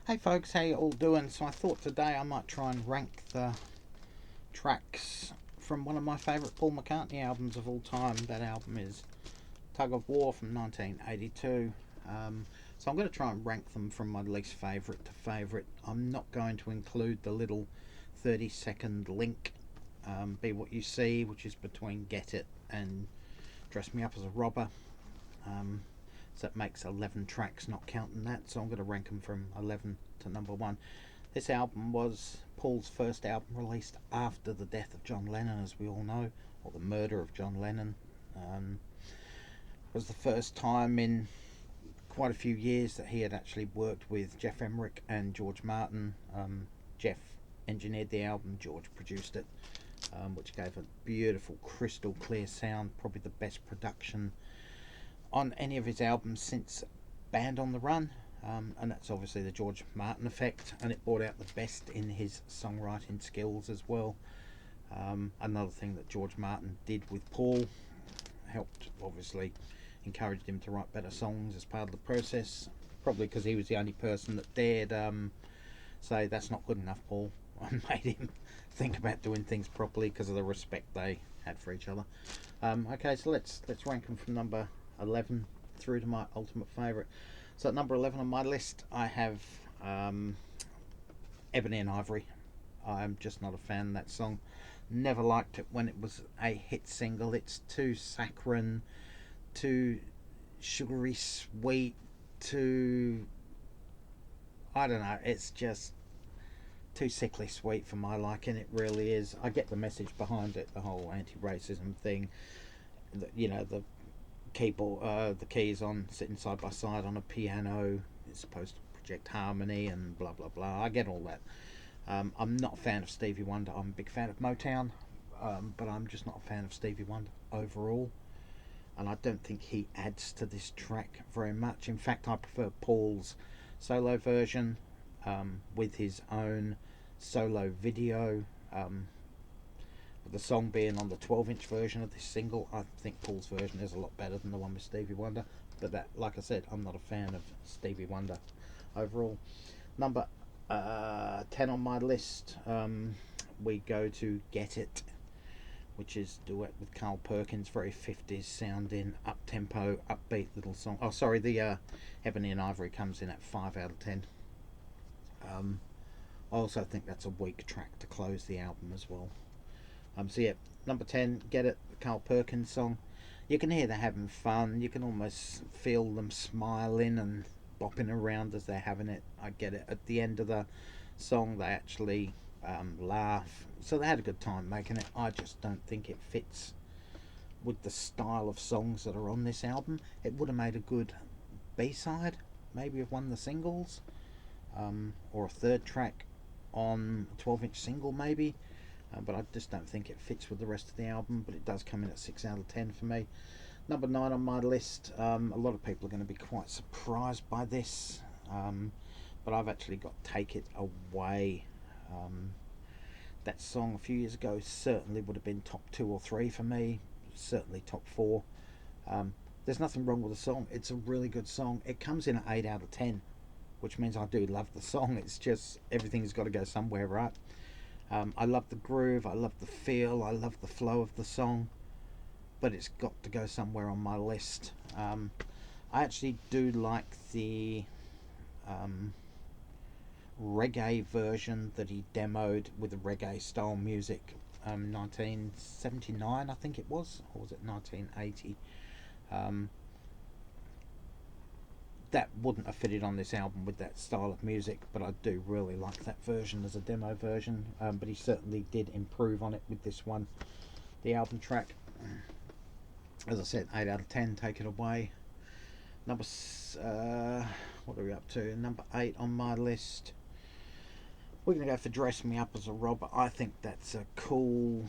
Hey folks, how you all doing? So I thought today I might try and rank the tracks from one of my favourite Paul McCartney albums of all time. That album is Tug of War from 1982. So I'm going to try and rank them from my least favourite to favourite. I'm not going to include the little 30-second link, Be What You See, which is between Get It and Dress Me Up as a Robber. So that makes 11 tracks, not counting that. So I'm going to rank them from 11 to number 1. This album was Paul's first album released after the death of John Lennon, as we all know, or the murder of John Lennon. It was the first time in quite a few years that he had actually worked with Geoff Emerick and George Martin. Geoff engineered the album, George produced it, which gave a beautiful, crystal clear sound, probably the best production on any of his albums since Band on the Run, and that's obviously the George Martin effect, and it brought out the best in his songwriting skills as well. Another thing that George Martin did with Paul, helped obviously, encouraged him to write better songs as part of the process, probably because he was the only person that dared say that's not good enough, Paul, and made him think about doing things properly because of the respect they had for each other. Okay, so let's rank them from number 11 through to my ultimate favourite. So at number 11 on my list I have Ebony and Ivory. I'm just not a fan of that song. Never liked it when it was a hit single. It's too saccharine, too sugary sweet, too, I don't know, it's just too sickly sweet for my liking. It really is. I get the message behind it, the whole anti-racism thing, the keyboard, the keys on sitting side by side on a piano. It's supposed to project harmony and blah blah blah. I get all that. I'm not a fan of Stevie Wonder. I'm a big fan of Motown, but I'm just not a fan of Stevie Wonder overall. And I don't think he adds to this track very much. In fact, I prefer Paul's solo version with his own solo video. The song being on the 12-inch version of this single, I think Paul's version is a lot better than the one with Stevie Wonder. But that, like I said, I'm not a fan of Stevie Wonder overall. Number 10 on my list, we go to Get It, which is duet with Carl Perkins, very 50s sounding, up-tempo, upbeat little song. Oh, sorry, the Ebony and Ivory comes in at 5 out of 10. I also think that's a weak track to close the album as well. So yeah, number 10, Get It, the Carl Perkins song. You can hear they're having fun. You can almost feel them smiling and bopping around as they're having it. I get it. At the end of the song, they actually laugh. So they had a good time making it. I just don't think it fits with the style of songs that are on this album. It would have made a good B-side, maybe of one of the singles, or a third track on a 12-inch single maybe. But I just don't think it fits with the rest of the album. But it does come in at 6 out of 10 for me. Number 9 on my list. A lot of people are going to be quite surprised by this, but I've actually got Take It Away. That song a few years ago certainly would have been top 2 or 3 for me. Certainly top 4. There's nothing wrong with the song. It's a really good song. It comes in at 8 out of 10, which means I do love the song. It's just everything's got to go somewhere, right? I love the groove, I love the feel, I love the flow of the song, but it's got to go somewhere on my list. I actually do like the reggae version that he demoed with the reggae style music, 1979 I think it was, or was it 1980? That wouldn't have fitted on this album with that style of music, but I do really like that version as a demo version. But he certainly did improve on it with this one. The album track, as I said, 8 out of 10, Take It Away. What are we up to? Number 8 on my list. We're going to go for Dress Me Up as a Robber. I think that's a cool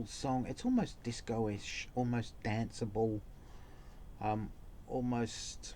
song. It's almost disco-ish, almost danceable, almost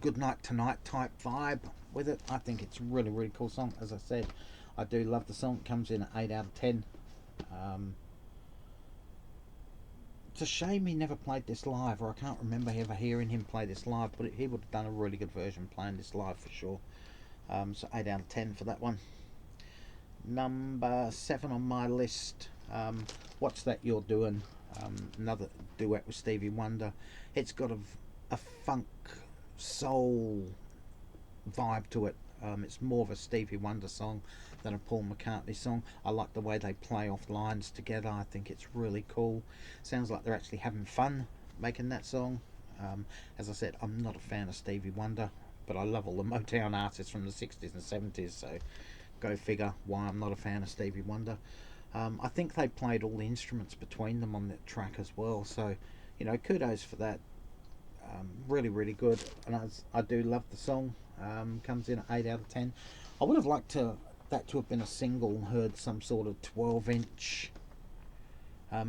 Good Night Tonight type vibe with it. I think it's a really, really cool song. As I said, I do love the song. It comes in at 8 out of 10. It's a shame he never played this live, or I can't remember ever hearing him play this live, but he would have done a really good version playing this live for sure. So 8 out of 10 for that one. Number 7 on my list, What's That You're Doing? Another duet with Stevie Wonder. It's got a funk soul vibe to it. It's more of a Stevie Wonder song than a Paul McCartney song. I like the way they play off lines together. I think it's really cool. Sounds like they're actually having fun making that song. As I said, I'm not a fan of Stevie Wonder, but I love all the Motown artists from the 60s and 70s, so go figure why I'm not a fan of Stevie Wonder. I think they played all the instruments between them on that track as well, so kudos for that. Really, really good, and I do love the song. Comes in at 8 out of 10. I would have liked that to have been a single, heard some sort of 12-inch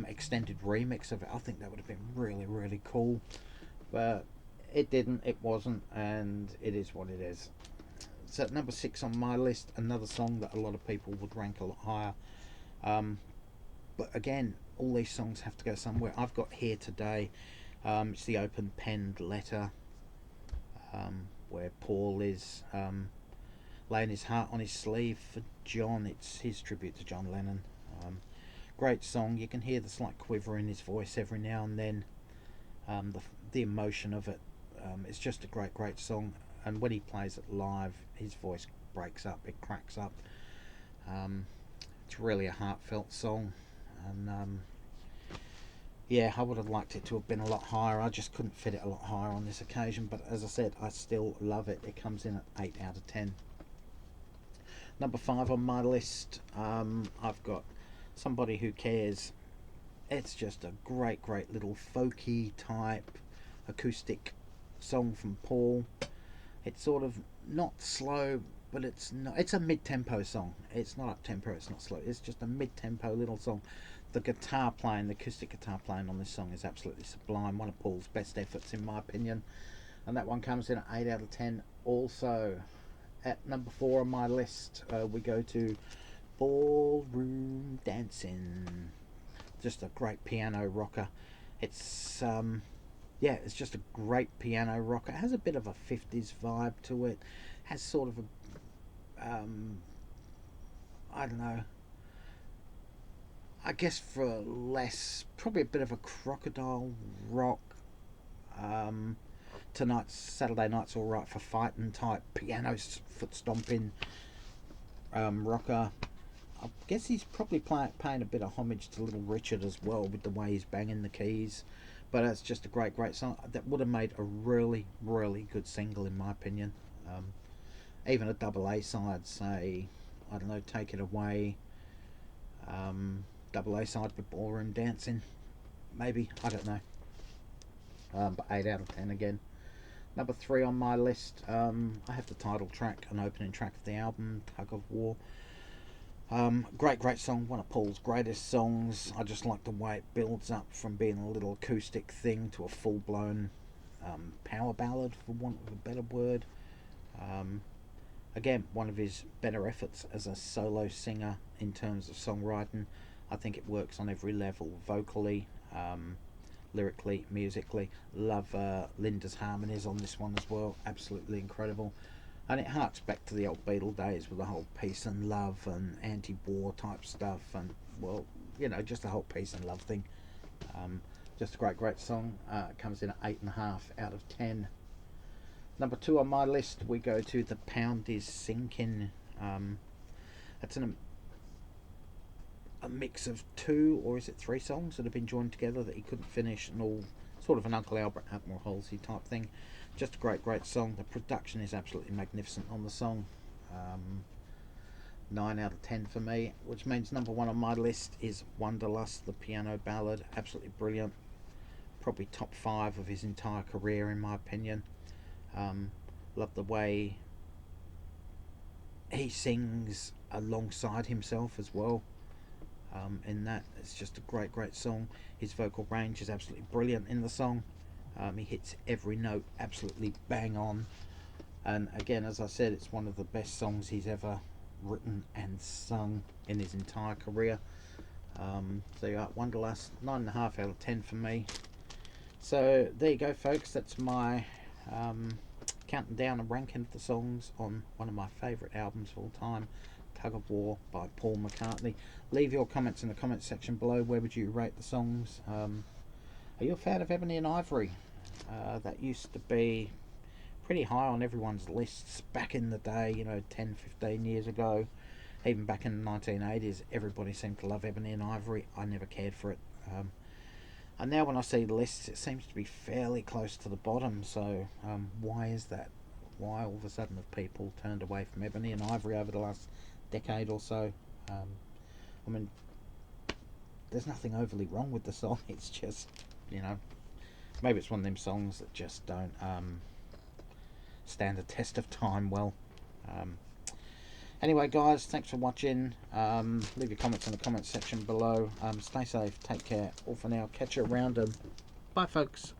extended remix of it. I think that would have been really, really cool, but it didn't, it wasn't, and it is what it is. So at number 6 on my list, another song that a lot of people would rank a lot higher. But again, all these songs have to go somewhere. I've got Here Today. It's the open-penned letter where Paul is laying his heart on his sleeve for John. It's his tribute to John Lennon. Great song. You can hear the slight quiver in his voice every now and then. The emotion of it. It's just a great, great song. And when he plays it live, his voice breaks up. It cracks up. It's really a heartfelt song. And yeah, I would have liked it to have been a lot higher. I just couldn't fit it a lot higher on this occasion. But as I said, I still love it. It comes in at 8 out of 10. Number 5 on my list, I've got Somebody Who Cares. It's just a great, great little folky type acoustic song from Paul. It's sort of not slow, but it's not. It's a mid-tempo song. It's not up-tempo. It's not slow. It's just a mid-tempo little song. The guitar playing, the acoustic guitar playing on this song is absolutely sublime. One of Paul's best efforts, in my opinion. And that one comes in at 8 out of 10. Also, at number 4 on my list, we go to Ballroom Dancing. Just a great piano rocker. It's it's just a great piano rocker. It has a bit of a 50s vibe to it. Has sort of a I don't know, I guess for less, probably a bit of a crocodile rock. Saturday Night's Alright for Fighting type piano foot stomping rocker. I guess he's probably paying a bit of homage to Little Richard as well with the way he's banging the keys. But it's just a great, great song that would have made a really, really good single, in my opinion. Even a double A side, say, I don't know, Take It Away. Double A side with Ballroom Dancing, maybe, I don't know. But 8 out of 10 again. Number 3 on my list, I have the title track, an opening track of the album, Tug of War. Great, great song, one of Paul's greatest songs. I just like the way it builds up from being a little acoustic thing to a full-blown power ballad, for want of a better word. Again, one of his better efforts as a solo singer in terms of songwriting. I think it works on every level, vocally, lyrically, musically. Love Linda's harmonies on this one as well, absolutely incredible. And it harks back to the old Beatle days with the whole peace and love and anti-war type stuff, and, well, just the whole peace and love thing. Just a great, great song. It comes in at 8.5 out of 10. Number 2 on my list, we go to The Pound Is Sinking. It's a mix of 2, or is it 3 songs that have been joined together that he couldn't finish, and all sort of an Uncle Albert, Admiral Halsey type thing. Just a great, great song. The production is absolutely magnificent on the song. 9 out of 10 for me, which means number 1 on my list is Wanderlust, the piano ballad. Absolutely brilliant. Probably top 5 of his entire career, in my opinion. Love the way he sings alongside himself as well. In that, it's just a great, great song. His vocal range is absolutely brilliant in the song. He hits every note absolutely bang on. And again, as I said, it's one of the best songs he's ever written and sung in his entire career. So you got Wonderlust, 9.5 out of 10 for me. So there you go, folks. That's my counting down and ranking of the songs on one of my favourite albums of all time, Tug of War by Paul McCartney. Leave your comments in the comments section below. Where would you rate the songs? Are you a fan of Ebony and Ivory? That used to be pretty high on everyone's lists back in the day, 10, 15 years ago. Even back in the 1980s, everybody seemed to love Ebony and Ivory. I never cared for it. And now when I see the lists, it seems to be fairly close to the bottom. So why is that? Why all of a sudden have people turned away from Ebony and Ivory over the last decade or so? I mean, there's nothing overly wrong with the song. It's just, maybe it's one of them songs that just don't stand the test of time well. Anyway, guys, thanks for watching. Leave your comments in the comments section below. Stay safe, take care. All for now. Catch you around them. Bye, folks.